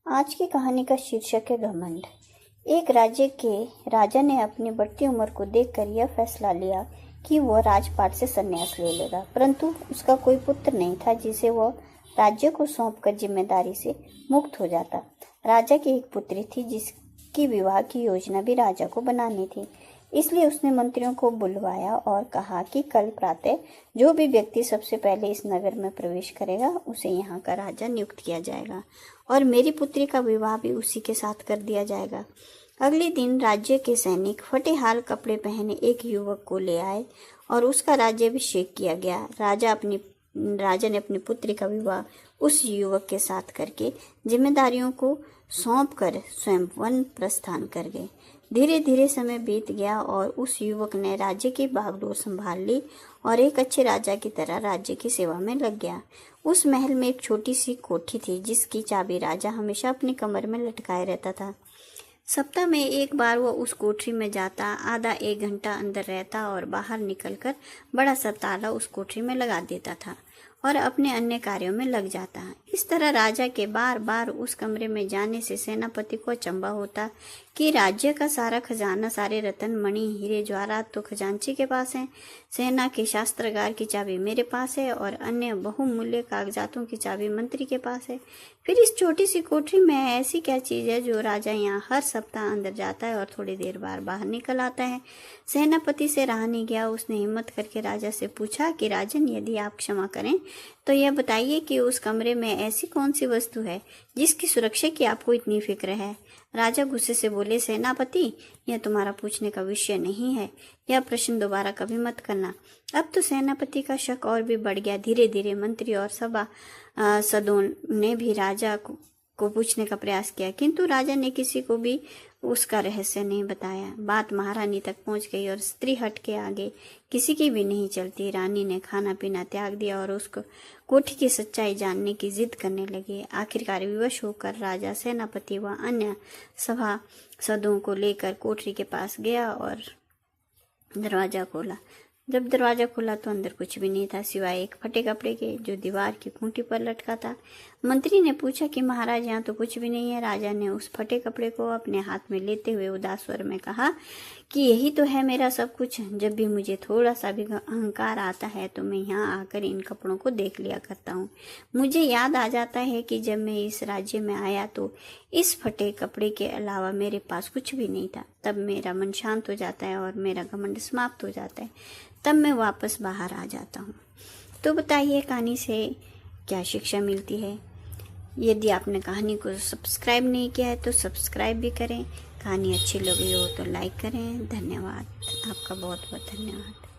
आज की कहानी का शीर्षक है घमंड। एक राज्य के राजा ने अपनी बढ़ती उम्र को देखकर यह फैसला लिया कि वह राजपाट से संन्यास ले लेगा, परंतु उसका कोई पुत्र नहीं था जिसे वह राज्य को सौंपकर जिम्मेदारी से मुक्त हो जाता। राजा की एक पुत्री थी जिसकी विवाह की योजना भी राजा को बनानी थी, इसलिए उसने मंत्रियों को बुलवाया और कहा कि कल प्रातः जो भी व्यक्ति सबसे पहले इस नगर में प्रवेश करेगा उसे यहाँ का राजा नियुक्त किया जाएगा और मेरी पुत्री का विवाह भी उसी के साथ कर दिया जाएगा। अगले दिन राज्य के सैनिक फटेहाल कपड़े पहने एक युवक को ले आए और उसका राज्याभिषेक किया गया। राजा ने अपनी पुत्री का विवाह उस युवक के साथ करके जिम्मेदारियों को सौंपकर स्वयं वन प्रस्थान कर गए। धीरे धीरे समय बीत गया और उस युवक ने राज्य की बागडोर संभाल ली और एक अच्छे राजा की तरह राज्य की सेवा में लग गया। उस महल में एक छोटी सी कोठी थी जिसकी चाबी राजा हमेशा अपनी कमर में लटकाए रहता था। सप्ताह में एक बार वह उस कोठरी में जाता, आधा एक घंटा अंदर रहता और बाहर निकलकर बड़ा सा ताला उस कोठरी में लगा देता था और अपने अन्य कार्यों में लग जाता। इस तरह राजा के बार बार उस कमरे में जाने से सेनापति को अचंभा होता कि राज्य का सारा खजाना, सारे रत्न मणि हीरे जवाहरात तो खजांची के पास हैं, सेना के शास्त्रागार की चाबी मेरे पास है और अन्य बहुमूल्य कागजातों की चाबी मंत्री के पास है। फिर इस छोटी सी कोठरी में ऐसी क्या चीज है जो राजा यहाँ हर सप्ताह अंदर जाता है और थोड़ी देर बाद बाहर निकल आता है। सेनापति से रहा नहीं गया, उसने हिम्मत करके राजा से पूछा कि राजन, यदि आप क्षमा करें तो यह बताइए कि उस कमरे में ऐसी कौन सी वस्तु है जिसकी सुरक्षा की आपको इतनी फिक्र है। राजा गुस्से से बोले, सेनापति, यह तुम्हारा पूछने का विषय नहीं है, यह प्रश्न दोबारा कभी मत करना। अब तो सेनापति का शक और भी बढ़ गया। धीरे धीरे मंत्री और सभासदों ने भी राजा को पूछने का प्रयास किया, किंतु राजा ने किसी को भी उसका रहस्य नहीं बताया। बात महारानी तक पहुंच गई और स्त्री हट के आगे किसी की भी नहीं चलती। रानी ने खाना पीना त्याग दिया और उसको कोठी की सच्चाई जानने की जिद करने लगी। आखिरकार विवश होकर राजा सेनापति व अन्य सभासदों को लेकर कोठरी के पास गया और दरवाजा खोला। जब दरवाजा खुला तो अंदर कुछ भी नहीं था सिवाय एक फटे कपड़े के जो दीवार की खूंटी पर लटका था। मंत्री ने पूछा कि महाराज, यहाँ तो कुछ भी नहीं है। राजा ने उस फटे कपड़े को अपने हाथ में लेते हुए उदास स्वर में कहा कि यही तो है मेरा सब कुछ। जब भी मुझे थोड़ा सा भी अहंकार आता है तो मैं यहाँ आकर इन कपड़ों को देख लिया करता हूँ। मुझे याद आ जाता है कि जब मैं इस राज्य में आया तो इस फटे कपड़े के अलावा मेरे पास कुछ भी नहीं था। तब मेरा मन शांत हो जाता है और मेरा घमंड समाप्त हो जाता है। तब मैं वापस बाहर आ जाता हूँ। तो बताइए, कहानी से क्या शिक्षा मिलती है? यदि आपने कहानी को सब्सक्राइब नहीं किया है तो सब्सक्राइब भी करें। कहानी अच्छी लगी हो तो लाइक करें। धन्यवाद, आपका बहुत बहुत धन्यवाद।